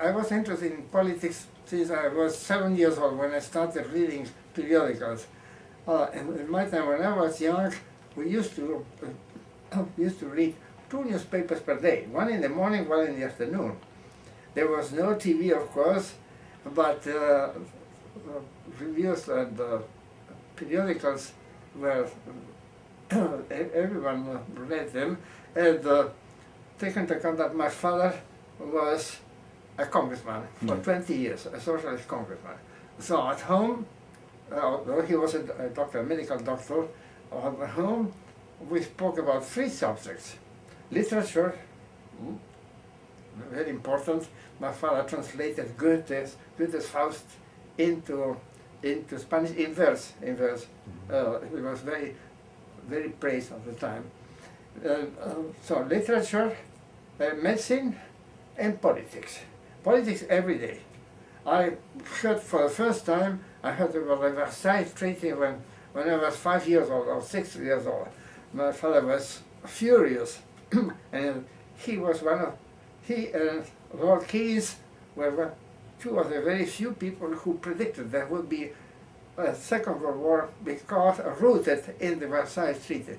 I was interested in politics since I was 7 years old when I started reading periodicals. And in my time, when I was young, we used to read 2 newspapers per day, one in the morning, one in the afternoon. There was no TV, of course, but reviews and periodicals were, everyone read them, and take into account that my father was a congressman for 20 years, a socialist congressman. So at home, although he was a doctor, a medical doctor, at home we spoke about 3 subjects. Literature, very important. My father translated Goethe's Faust into Spanish in verse. He was very, very praised at the time. So literature, medicine, and politics. Politics every day. I heard for the first time, I heard about the Versailles Treaty when I was 5 years old or 6 years old. My father was furious, and he and Lord Keynes were 2 of the very few people who predicted there would be a Second World War because rooted in the Versailles Treaty.